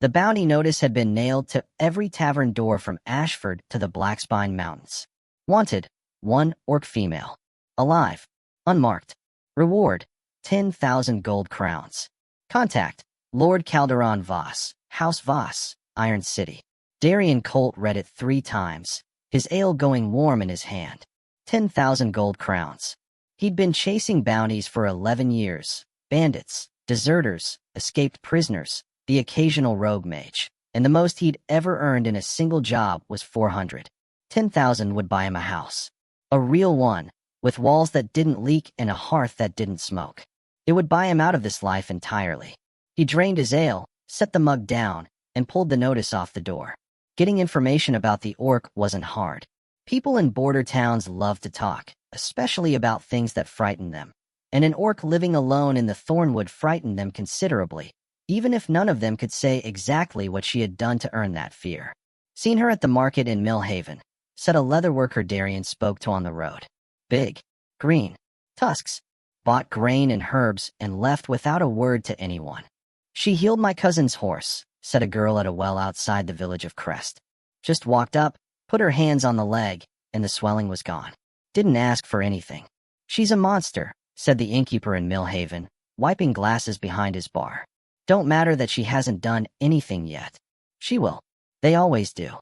The bounty notice had been nailed to every tavern door from Ashford to the Blackspine Mountains. Wanted, 1 orc female. Alive, unmarked. Reward, 10,000 gold crowns. Contact, Lord Calderon Voss, House Voss, Iron City. Darian Colt read it 3 times, his ale going warm in his hand. 10,000 gold crowns. He'd been chasing bounties for 11 years. Bandits, deserters, escaped prisoners, the occasional rogue mage, and the most he'd ever earned in a single job was 400. 10,000 would buy him a house. A real one, with walls that didn't leak and a hearth that didn't smoke. It would buy him out of this life entirely. He drained his ale, set the mug down, and pulled the notice off the door. Getting information about the orc wasn't hard. People in border towns love to talk, especially about things that frighten them. And an orc living alone in the Thornwood frightened them considerably, even if none of them could say exactly what she had done to earn that fear. Seen her at the market in Millhaven, said a leatherworker Darian spoke to on the road. Big, green, tusks. Bought grain and herbs and left without a word to anyone. She healed my cousin's horse, said a girl at a well outside the village of Crest. Just walked up, put her hands on the leg, and the swelling was gone. Didn't ask for anything. She's a monster, said the innkeeper in Millhaven, wiping glasses behind his bar. Don't matter that she hasn't done anything yet. She will. They always do.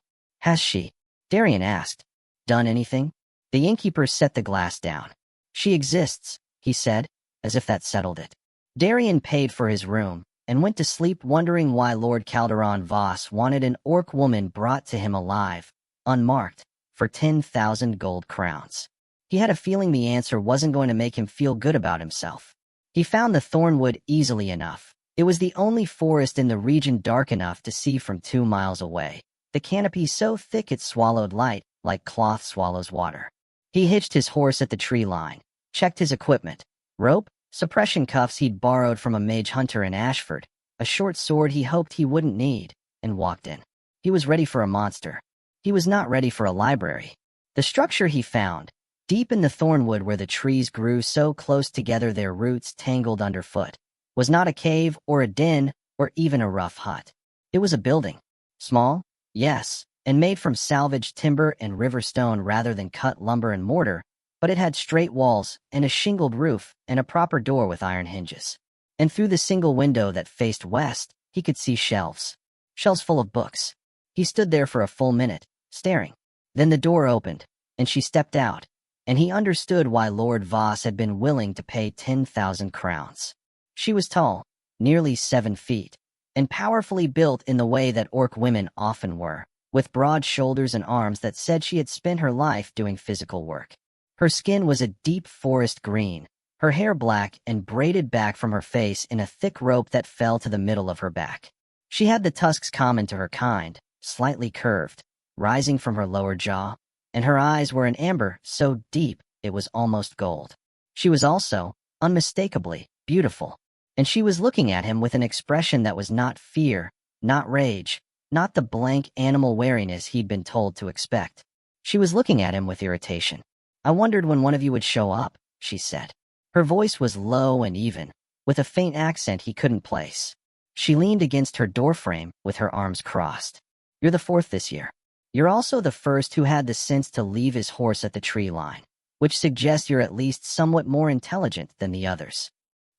Has she? Darian asked. Done anything? The innkeeper set the glass down. She exists, he said, as if that settled it. Darian paid for his room and went to sleep wondering why Lord Calderon Voss wanted an orc woman brought to him alive, unmarked, for 10,000 gold crowns. He had a feeling the answer wasn't going to make him feel good about himself. He found the Thornwood easily enough. It was the only forest in the region dark enough to see from 2 miles away, the canopy so thick it swallowed light like cloth swallows water. He hitched his horse at the tree line, checked his equipment, rope, suppression cuffs he'd borrowed from a mage hunter in Ashford, a short sword he hoped he wouldn't need, and walked in. He was ready for a monster. He was not ready for a library. The structure he found, deep in the Thornwood where the trees grew so close together their roots tangled underfoot, was not a cave or a den or even a rough hut. It was a building. Small, yes, and made from salvaged timber and river stone rather than cut lumber and mortar, but it had straight walls and a shingled roof and a proper door with iron hinges. And through the single window that faced west, he could see shelves. Shelves full of books. He stood there for a full minute, staring. Then the door opened, and she stepped out, and he understood why Lord Voss had been willing to pay 10,000 crowns. She was tall, nearly 7 feet, and powerfully built in the way that orc women often were, with broad shoulders and arms that said she had spent her life doing physical work. Her skin was a deep forest green, her hair black and braided back from her face in a thick rope that fell to the middle of her back. She had the tusks common to her kind, slightly curved, rising from her lower jaw, and her eyes were an amber so deep it was almost gold. She was also, unmistakably, beautiful, and she was looking at him with an expression that was not fear, not rage, not the blank animal wariness he'd been told to expect. She was looking at him with irritation. I wondered when one of you would show up, she said. Her voice was low and even, with a faint accent he couldn't place. She leaned against her doorframe with her arms crossed. You're the 4th this year. You're also the first who had the sense to leave his horse at the tree line, which suggests you're at least somewhat more intelligent than the others.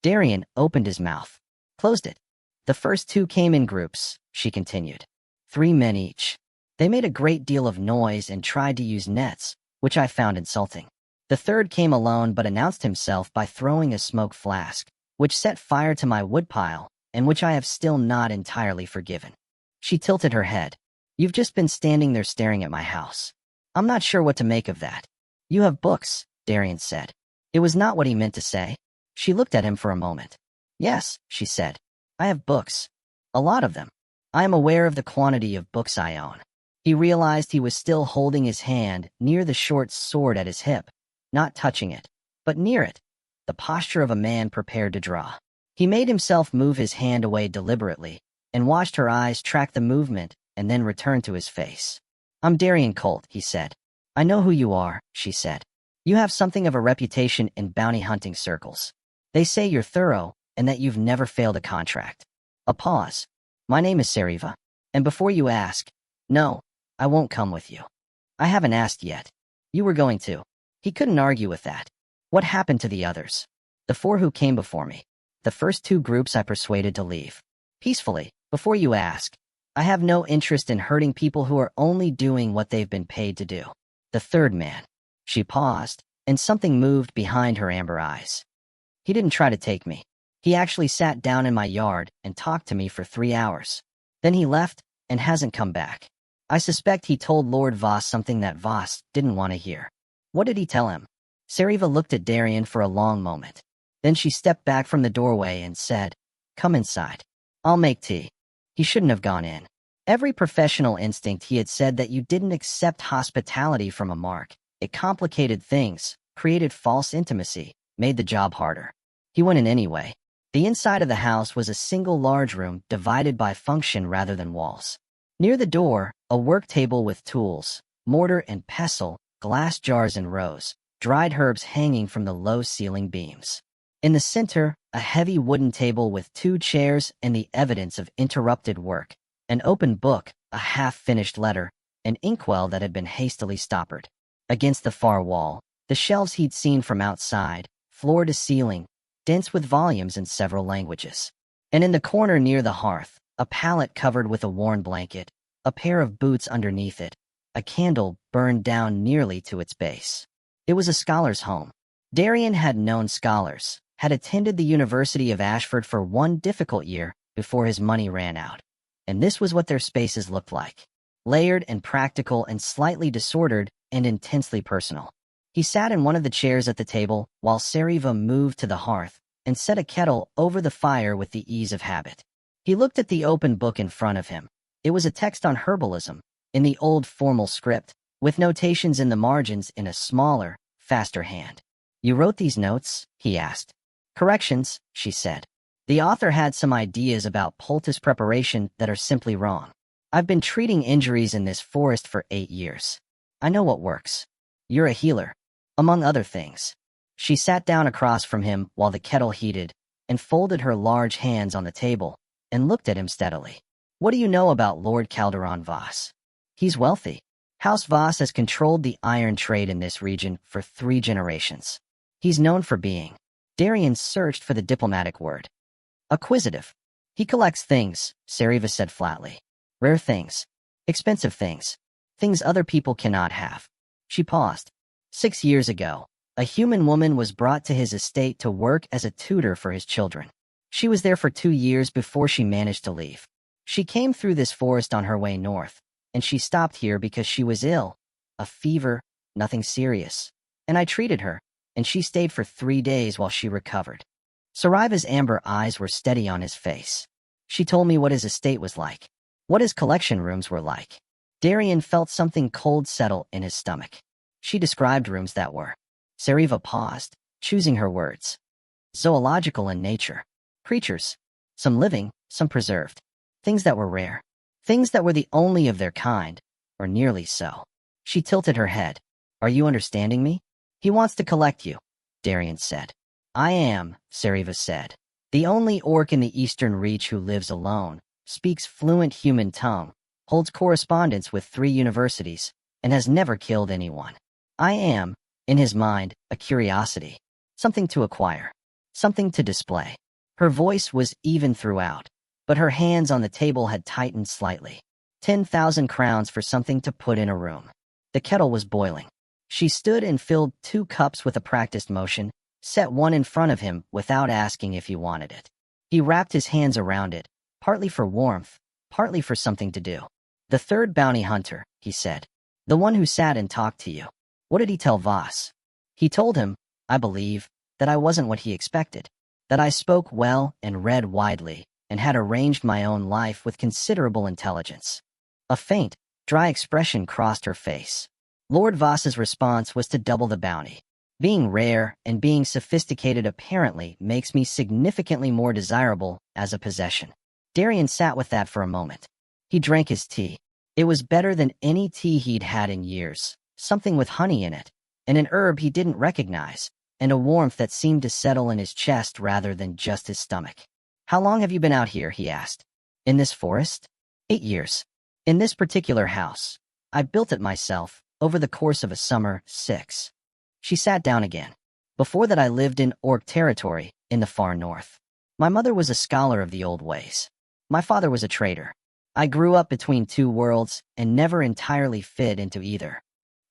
Darian opened his mouth, closed it. The first 2 came in groups, she continued. 3 men each. They made a great deal of noise and tried to use nets, which I found insulting. The 3rd came alone but announced himself by throwing a smoke flask, which set fire to my woodpile, and which I have still not entirely forgiven. She tilted her head. You've just been standing there staring at my house. I'm not sure what to make of that. You have books, Darian said. It was not what he meant to say. She looked at him for a moment. Yes, she said. I have books. A lot of them. I am aware of the quantity of books I own. He realized he was still holding his hand near the short sword at his hip, not touching it, but near it, the posture of a man prepared to draw. He made himself move his hand away deliberately, and watched her eyes track the movement and then return to his face. I'm Darian Colt, he said. I know who you are, she said. You have something of a reputation in bounty hunting circles. They say you're thorough and that you've never failed a contract. A pause. My name is Seriva. And before you ask, no, I won't come with you. I haven't asked yet. You were going to. He couldn't argue with that. What happened to the others? The 4 who came before me. The first 2 groups I persuaded to leave. Peacefully, before you ask. I have no interest in hurting people who are only doing what they've been paid to do. The 3rd man. She paused, and something moved behind her amber eyes. He didn't try to take me. He actually sat down in my yard and talked to me for 3 hours. Then he left and hasn't come back. I suspect he told Lord Voss something that Voss didn't want to hear. What did he tell him? Seriva looked at Darian for a long moment. Then she stepped back from the doorway and said, "Come inside. I'll make tea." He shouldn't have gone in. Every professional instinct he had said that you didn't accept hospitality from a mark. It complicated things, created false intimacy, made the job harder. He went in anyway. The inside of the house was a single large room divided by function rather than walls. Near the door, a work table with tools, mortar and pestle, glass jars in rows, dried herbs hanging from the low ceiling beams. In the center, a heavy wooden table with 2 chairs and the evidence of interrupted work, an open book, a half-finished letter, an inkwell that had been hastily stoppered. Against the far wall, the shelves he'd seen from outside, floor to ceiling, dense with volumes in several languages. And in the corner near the hearth, a pallet covered with a worn blanket, a pair of boots underneath it, a candle burned down nearly to its base. It was a scholar's home. Darian had known scholars, had attended the University of Ashford for 1 difficult year before his money ran out. And this was what their spaces looked like. Layered and practical and slightly disordered and intensely personal. He sat in one of the chairs at the table while Seriva moved to the hearth and set a kettle over the fire with the ease of habit. He looked at the open book in front of him. It was a text on herbalism, in the old formal script, with notations in the margins in a smaller, faster hand. "You wrote these notes?" he asked. "Corrections," she said. "The author had some ideas about poultice preparation that are simply wrong. I've been treating injuries in this forest for 8 years. I know what works. You're a healer, among other things." She sat down across from him while the kettle heated and folded her large hands on the table and looked at him steadily. "What do you know about Lord Calderon Voss?" "He's wealthy. House Voss has controlled the iron trade in this region for 3 generations. He's known for being—" Darian searched for the diplomatic word. "Acquisitive. He collects things," Seriva said flatly. "Rare things. Expensive things. Things other people cannot have." She paused. 6 years ago, a human woman was brought to his estate to work as a tutor for his children. She was there for 2 years before she managed to leave. She came through this forest on her way north, and she stopped here because she was ill. A fever, nothing serious. And I treated her, and she stayed for 3 days while she recovered." Seriva's amber eyes were steady on his face. She told me what his estate was like, what his collection rooms were like. Darian felt something cold settle in his stomach. She described rooms that were. Seriva paused, choosing her words. Zoological in nature. Creatures. Some living, some preserved. Things that were rare. Things that were the only of their kind, or nearly so. She tilted her head. "Are you understanding me?" "He wants to collect you," Darian said. "I am," Seriva said. "The only orc in the Eastern Reach who lives alone, speaks fluent human tongue, holds correspondence with 3 universities, and has never killed anyone. I am, in his mind, a curiosity. Something to acquire. Something to display." Her voice was even throughout, but her hands on the table had tightened slightly. 10,000 crowns for something to put in a room. The kettle was boiling. She stood and filled 2 cups with a practiced motion, set one in front of him without asking if he wanted it. He wrapped his hands around it, partly for warmth, partly for something to do. "The 3rd bounty hunter," he said. "The one who sat and talked to you. What did he tell Voss?" "He told him, I believe, that I wasn't what he expected. That I spoke well and read widely, and had arranged my own life with considerable intelligence." A faint, dry expression crossed her face. Lord Voss's response was to double the bounty. "Being rare and being sophisticated apparently makes me significantly more desirable as a possession." Darian sat with that for a moment. He drank his tea. It was better than any tea he'd had in years, something with honey in it, and an herb he didn't recognize, and a warmth that seemed to settle in his chest rather than just his stomach. "How long have you been out here?" he asked. In this forest? 8 years. In this particular house. I built it myself, over the course of a summer, 6. She sat down again. Before that I lived in orc territory, in the far north. My mother was a scholar of the old ways. My father was a trader. I grew up between two worlds and never entirely fit into either.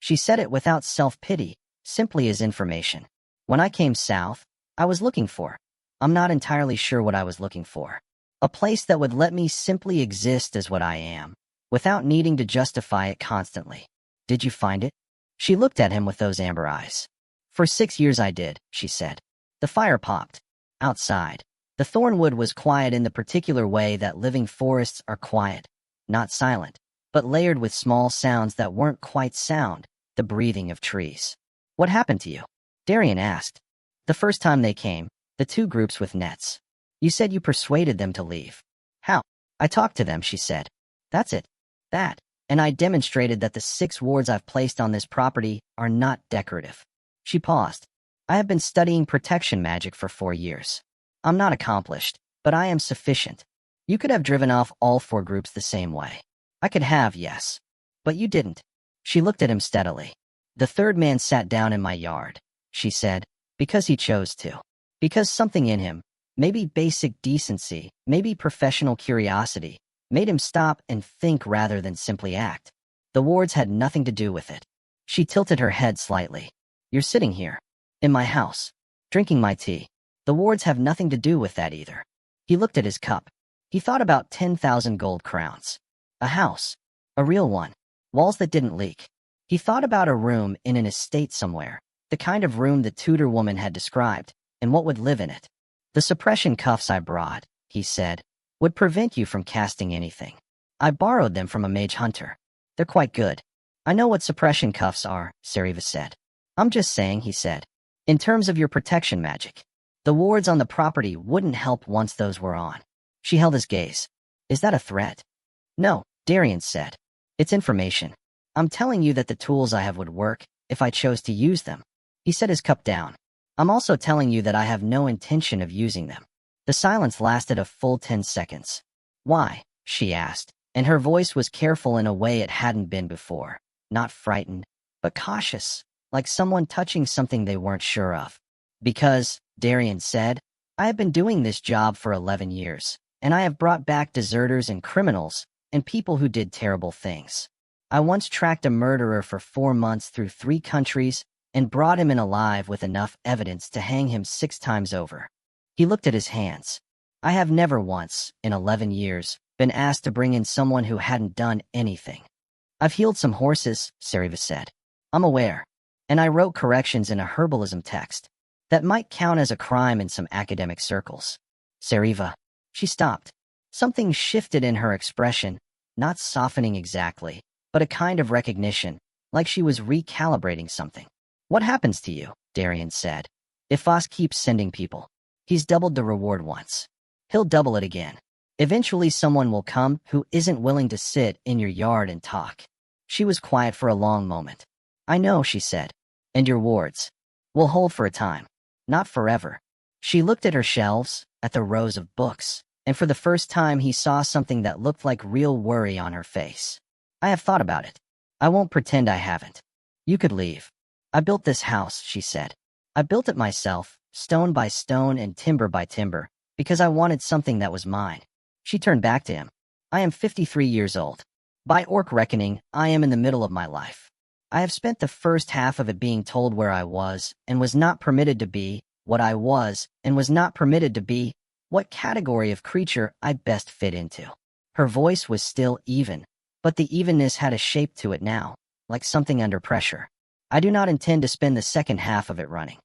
She said it without self-pity, simply as information. When I came south, I was looking for. I'm not entirely sure what I was looking for. A place that would let me simply exist as what I am, without needing to justify it constantly. Did you find it? She looked at him with those amber eyes. For 6 years I did, she said. The fire popped. Outside. The thornwood was quiet in the particular way that living forests are quiet, not silent, but layered with small sounds that weren't quite sound, the breathing of trees. What happened to you? Darian asked. The first time they came, the two groups with nets. You said you persuaded them to leave. How? I talked to them, she said. That's it. That. And I demonstrated that the 6 wards I've placed on this property are not decorative. She paused. I have been studying protection magic for 4 years. I'm not accomplished, but I am sufficient. You could have driven off all 4 groups the same way. I could have, yes. But you didn't. She looked at him steadily. The third man sat down in my yard, she said, because he chose to. Because something in him, maybe basic decency, maybe professional curiosity, made him stop and think rather than simply act. The wards had nothing to do with it. She tilted her head slightly. You're sitting here, in my house, drinking my tea. The wards have nothing to do with that either. He looked at his cup. He thought about 10,000 gold crowns. A house. A real one. Walls that didn't leak. He thought about a room in an estate somewhere, the kind of room the Tudor woman had described, and what would live in it. The suppression cuffs I brought, he said, would prevent you from casting anything. I borrowed them from a mage hunter. They're quite good. I know what suppression cuffs are, Seriva said. I'm just saying, he said. In terms of your protection magic, the wards on the property wouldn't help once those were on. She held his gaze. Is that a threat? No, Darian said. It's information. I'm telling you that the tools I have would work if I chose to use them. He set his cup down. I'm also telling you that I have no intention of using them. The silence lasted a full 10 seconds. Why? She asked, and her voice was careful in a way it hadn't been before. Not frightened, but cautious, like someone touching something they weren't sure of. Because, Darian said, I have been doing this job for 11 years, and I have brought back deserters and criminals, and people who did terrible things. I once tracked a murderer for 4 months through 3 countries and brought him in alive with enough evidence to hang him 6 times over. He looked at his hands. I have never once, in 11 years, been asked to bring in someone who hadn't done anything. I've healed some horses, Seriva said. I'm aware. And I wrote corrections in a herbalism text. That might count as a crime in some academic circles. Seriva. She stopped. Something shifted in her expression, not softening exactly, but a kind of recognition, like she was recalibrating something. What happens to you? Darian said. If Voss keeps sending people. He's doubled the reward once. He'll double it again. Eventually someone will come who isn't willing to sit in your yard and talk. She was quiet for a long moment. I know, she said. And your wards will hold for a time. Not forever. She looked at her shelves, at the rows of books, and for the first time he saw something that looked like real worry on her face. I have thought about it. I won't pretend I haven't. You could leave. I built this house, she said. I built it myself, stone by stone and timber by timber, because I wanted something that was mine. She turned back to him. I am 53 years old. By orc reckoning, I am in the middle of my life. I have spent the first half of it being told where I was and was not permitted to be, what I was and was not permitted to be, what category of creature I best fit into. Her voice was still even, but the evenness had a shape to it now, like something under pressure. I do not intend to spend the second half of it running.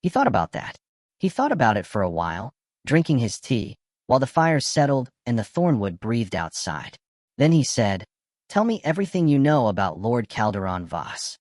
He thought about that. He thought about it for a while, drinking his tea, while the fire settled and the thornwood breathed outside. Then he said, Tell me everything you know about Lord Calderon Voss.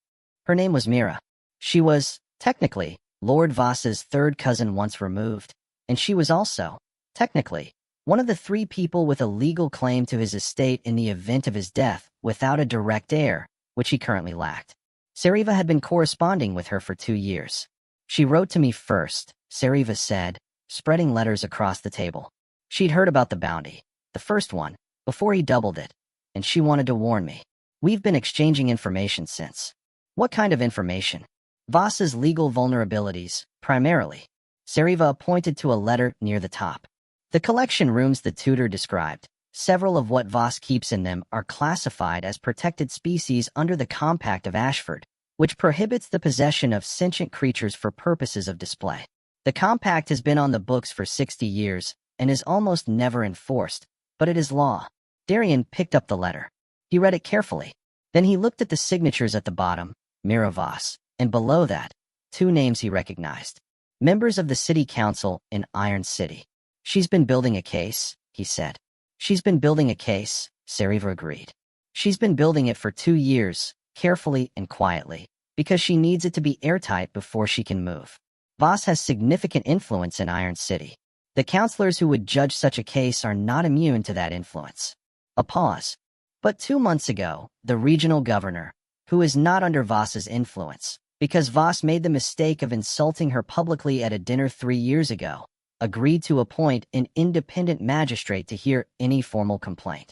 Her name was Mira. She was, technically, Lord Voss's third cousin once removed, and she was also, technically, one of the 3 people with a legal claim to his estate in the event of his death without a direct heir, which he currently lacked. Seriva had been corresponding with her for 2 years. She wrote to me first, Seriva said, spreading letters across the table. She'd heard about the bounty, The first one, before he doubled it, and she wanted to warn me. We've been exchanging information since. What kind of information? Voss's legal vulnerabilities, primarily. Seriva pointed to a letter near the top. The collection rooms the tutor described. Several of what Voss keeps in them are classified as protected species under the Compact of Ashford, which prohibits the possession of sentient creatures for purposes of display. The compact has been on the books for 60 years and is almost never enforced, but it is law. Darian picked up the letter. He read it carefully. Then he looked at the signatures at the bottom, Mira Voss, and below that, 2 names he recognized. Members of the city council in Iron City. She's been building a case, he said. She's been building a case, Seriva agreed. She's been building it for 2 years, carefully and quietly, because she needs it to be airtight before she can move. Voss has significant influence in Iron City. The counselors who would judge such a case are not immune to that influence. A pause. But 2 months ago, the regional governor, who is not under Voss's influence, because Voss made the mistake of insulting her publicly at a dinner 3 years ago, agreed to appoint an independent magistrate to hear any formal complaint.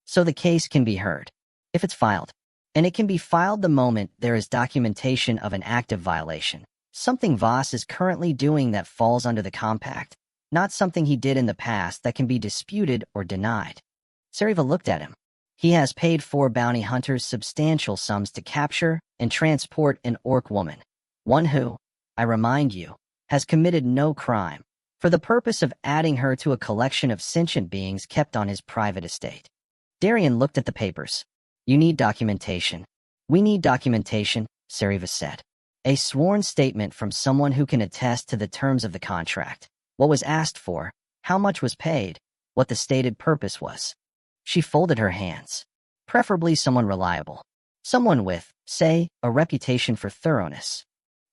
So the case can be heard, if it's filed. And it can be filed the moment there is documentation of an active violation, something Voss is currently doing that falls under the compact, not something he did in the past that can be disputed or denied. Seriva looked at him. He has paid 4 bounty hunters substantial sums to capture and transport an orc woman, one who, I remind you, has committed no crime, for the purpose of adding her to a collection of sentient beings kept on his private estate. Darian looked at the papers. You need documentation. We need documentation, Seriva said. A sworn statement from someone who can attest to the terms of the contract, what was asked for, how much was paid, what the stated purpose was. She folded her hands. Preferably someone reliable. Someone with, say, a reputation for thoroughness.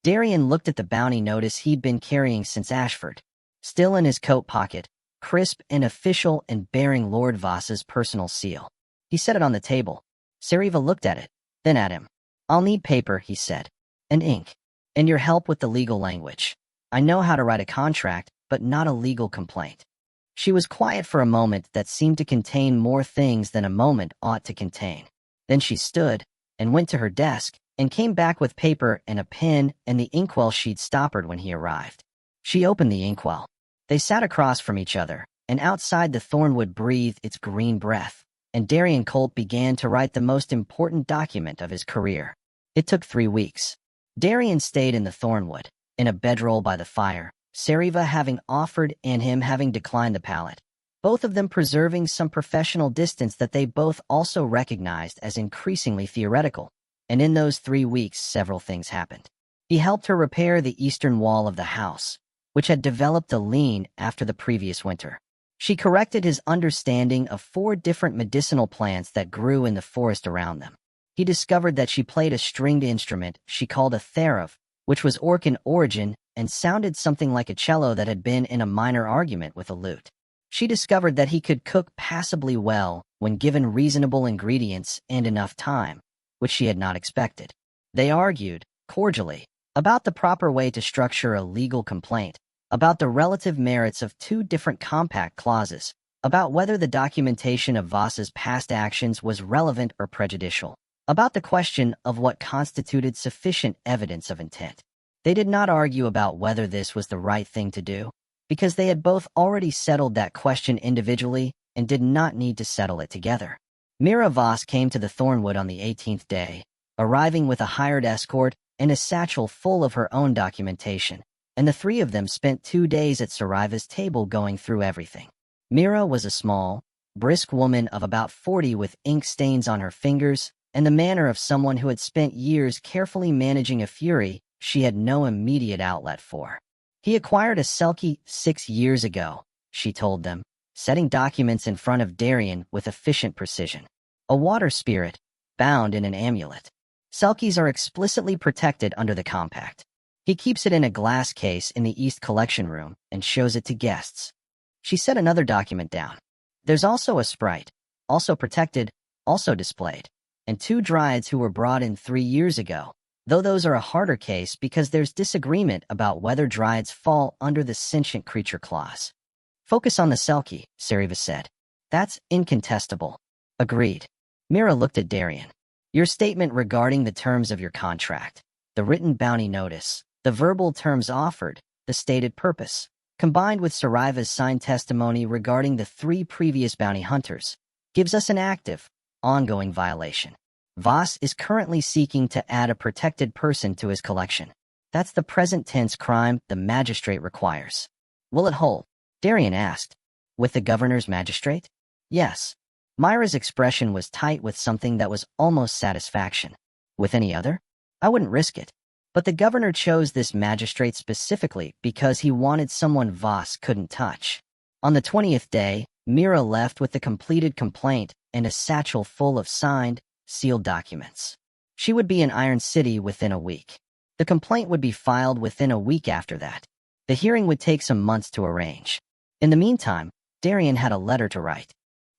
Darian looked at the bounty notice he'd been carrying since Ashford, still in his coat pocket, crisp and official and bearing Lord Voss's personal seal. He set it on the table. Seriva looked at it, then at him. I'll need paper, he said, and ink, and your help with the legal language. I know how to write a contract, but not a legal complaint. She was quiet for a moment that seemed to contain more things than a moment ought to contain. Then she stood and went to her desk and came back with paper and a pen and the inkwell she'd stoppered when he arrived. She opened the inkwell. They sat across from each other, and outside the Thornwood breathed its green breath, and Darian Colt began to write the most important document of his career. It took 3 weeks. Darian stayed in the Thornwood, in a bedroll by the fire, Seriva having offered and him having declined the pallet, both of them preserving some professional distance that they both also recognized as increasingly theoretical. And in those 3 weeks, several things happened. He helped her repair the eastern wall of the house, which had developed a lean after the previous winter. She corrected his understanding of 4 different medicinal plants that grew in the forest around them. He discovered that she played a stringed instrument she called a therev, which was orc in origin and sounded something like a cello that had been in a minor argument with a lute. She discovered that he could cook passably well when given reasonable ingredients and enough time, which she had not expected. They argued, cordially, about the proper way to structure a legal complaint, about the relative merits of 2 different compact clauses, about whether the documentation of Voss's past actions was relevant or prejudicial, about the question of what constituted sufficient evidence of intent. They did not argue about whether this was the right thing to do, because they had both already settled that question individually and did not need to settle it together. Mira Voss came to the Thornwood on the 18th day, arriving with a hired escort and a satchel full of her own documentation, and the 3 of them spent 2 days at Seriva's table going through everything. Mira was a small, brisk woman of about 40 with ink stains on her fingers and the manner of someone who had spent years carefully managing a fury she had no immediate outlet for. He acquired a selkie 6 years ago, she told them, setting documents in front of Darian with efficient precision. A water spirit, bound in an amulet. Selkies are explicitly protected under the compact. He keeps it in a glass case in the East Collection Room and shows it to guests. She set another document down. There's also a sprite, also protected, also displayed, and 2 dryads who were brought in 3 years ago, though those are a harder case because there's disagreement about whether dryads fall under the sentient creature clause. Focus on the selkie, Seriva said. That's incontestable. Agreed. Mira looked at Darian. Your statement regarding the terms of your contract, the written bounty notice, the verbal terms offered, the stated purpose, combined with Seriva's signed testimony regarding the 3 previous bounty hunters, gives us an active, ongoing violation. Voss is currently seeking to add a protected person to his collection. That's the present tense crime the magistrate requires. Will it hold? Darian asked. With the governor's magistrate? Yes. Myra's expression was tight with something that was almost satisfaction. With any other? I wouldn't risk it. But the governor chose this magistrate specifically because he wanted someone Voss couldn't touch. On the 20th day, Mira left with the completed complaint and a satchel full of signed, sealed documents. She would be in Iron City within a week. The complaint would be filed within a week after that. The hearing would take some months to arrange. In the meantime, Darian had a letter to write.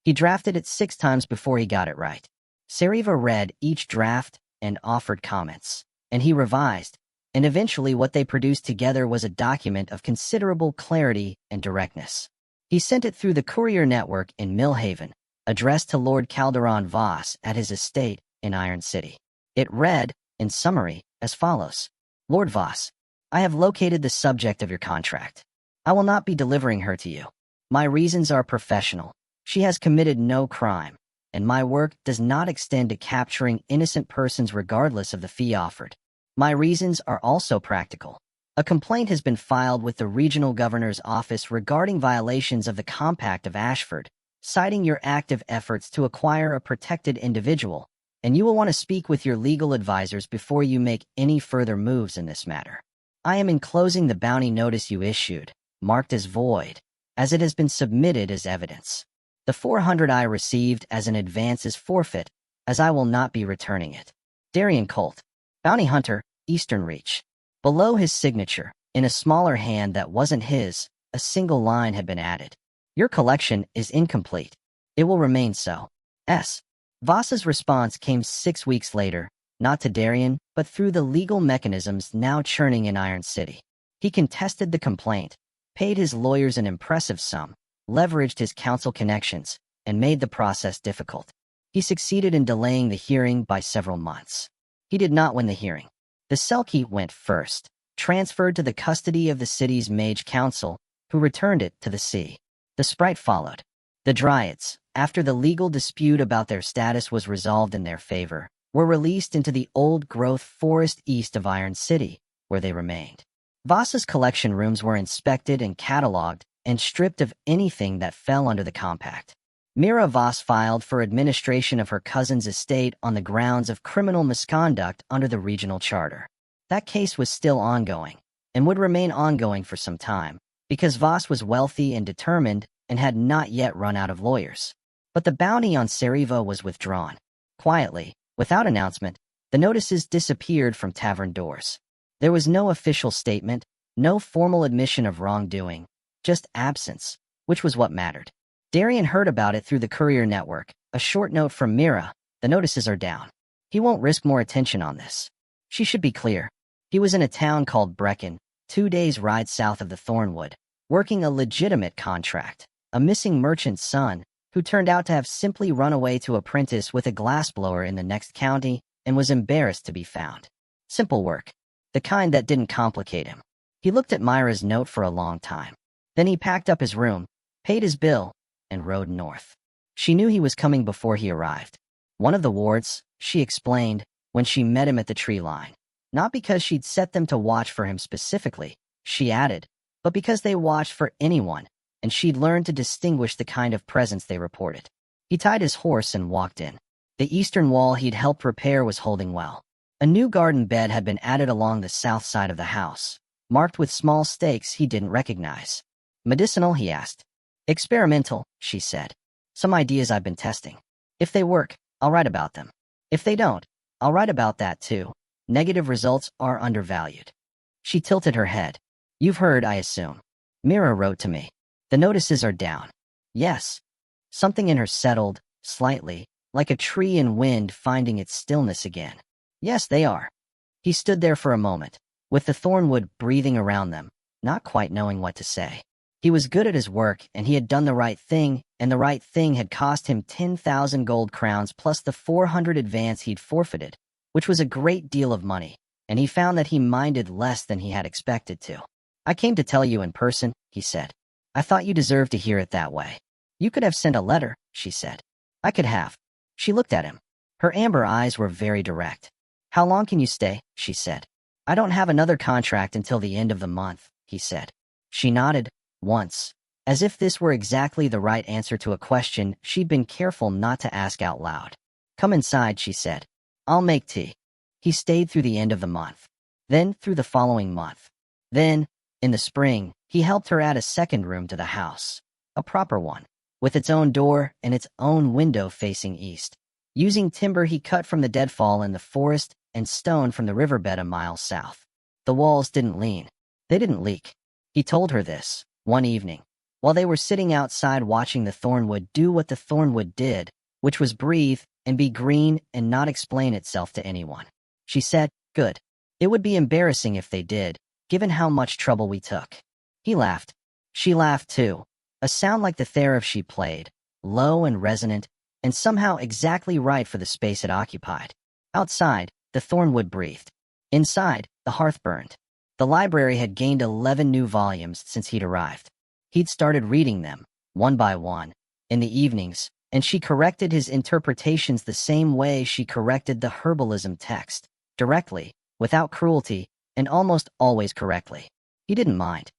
He drafted it 6 times before he got it right. Seriva read each draft and offered comments, and he revised, and eventually what they produced together was a document of considerable clarity and directness. He sent it through the courier network in Millhaven, addressed to Lord Calderon Voss at his estate in Iron City. It read, in summary, as follows. Lord Voss, I have located the subject of your contract. I will not be delivering her to you. My reasons are professional. She has committed no crime, and my work does not extend to capturing innocent persons regardless of the fee offered. My reasons are also practical. A complaint has been filed with the regional governor's office regarding violations of the Compact of Ashford, citing your active efforts to acquire a protected individual, and you will want to speak with your legal advisors before you make any further moves in this matter. I am enclosing the bounty notice you issued, marked as void, as it has been submitted as evidence. The 400 I received as an advance is forfeit, as I will not be returning it. Darian Colt, Bounty Hunter, Eastern Reach. Below his signature, in a smaller hand that wasn't his, a single line had been added. Your collection is incomplete. It will remain so. S. Voss's response came 6 weeks later, not to Darian, but through the legal mechanisms now churning in Iron City. He contested the complaint, paid his lawyers an impressive sum, leveraged his counsel connections, and made the process difficult. He succeeded in delaying the hearing by several months. He did not win the hearing. The Selkie went first, transferred to the custody of the city's mage council, who returned it to the sea. The Sprite followed. The Dryads, after the legal dispute about their status was resolved in their favor, were released into the old-growth forest east of Iron City, where they remained. Voss's collection rooms were inspected and catalogued, and stripped of anything that fell under the compact. Mira Voss filed for administration of her cousin's estate on the grounds of criminal misconduct under the regional charter. That case was still ongoing, and would remain ongoing for some time, because Voss was wealthy and determined and had not yet run out of lawyers. But the bounty on Seriva was withdrawn. Quietly, without announcement, the notices disappeared from tavern doors. There was no official statement, no formal admission of wrongdoing, just absence, which was what mattered. Darian heard about it through the courier network, a short note from Mira. The notices are down. He won't risk more attention on this. She should be clear. He was in a town called Brecon, 2 days' ride south of the Thornwood, working a legitimate contract, a missing merchant's son, who turned out to have simply run away to apprentice with a glassblower in the next county and was embarrassed to be found. Simple work. The kind that didn't complicate him. He looked at Myra's note for a long time. Then he packed up his room, paid his bill, and rode north. She knew he was coming before he arrived. One of the wards, she explained, when she met him at the tree line. Not because she'd set them to watch for him specifically, she added, but because they watched for anyone, and she'd learned to distinguish the kind of presence they reported. He tied his horse and walked in. The eastern wall he'd helped repair was holding well. A new garden bed had been added along the south side of the house, marked with small stakes he didn't recognize. Medicinal, he asked. Experimental, she said. Some ideas I've been testing. If they work, I'll write about them. If they don't, I'll write about that too. Negative results are undervalued. She tilted her head. You've heard, I assume. Mira wrote to me. The notices are down. Yes. Something in her settled, slightly, like a tree in wind finding its stillness again. Yes, they are. He stood there for a moment, with the thornwood breathing around them, not quite knowing what to say. He was good at his work, and he had done the right thing, and the right thing had cost him 10,000 gold crowns plus the 400 advance he'd forfeited, which was a great deal of money, and he found that he minded less than he had expected to. "I came to tell you in person," he said. "I thought you deserved to hear it that way." "You could have sent a letter," she said. "I could have." She looked at him. Her amber eyes were very direct. "How long can you stay?" she said. "I don't have another contract until the end of the month," he said. She nodded, once, as if this were exactly the right answer to a question she'd been careful not to ask out loud. "Come inside," she said. "I'll make tea." He stayed through the end of the month. Then through the following month. Then, in the spring, he helped her add a second room to the house. A proper one, with its own door and its own window facing east. Using timber he cut from the deadfall in the forest and stone from the riverbed a mile south. The walls didn't lean. They didn't leak. He told her this, one evening, while they were sitting outside watching the thornwood do what the thornwood did, which was breathe and be green and not explain itself to anyone. She said, "Good. It would be embarrassing if they did, given how much trouble we took." He laughed. She laughed too, a sound like the thereof she played, low and resonant, and somehow exactly right for the space it occupied. Outside, the thornwood breathed. Inside, the hearth burned. The library had gained 11 new volumes since he'd arrived. He'd started reading them, one by one, in the evenings, and she corrected his interpretations the same way she corrected the herbalism text, directly, without cruelty, and almost always correctly. He didn't mind.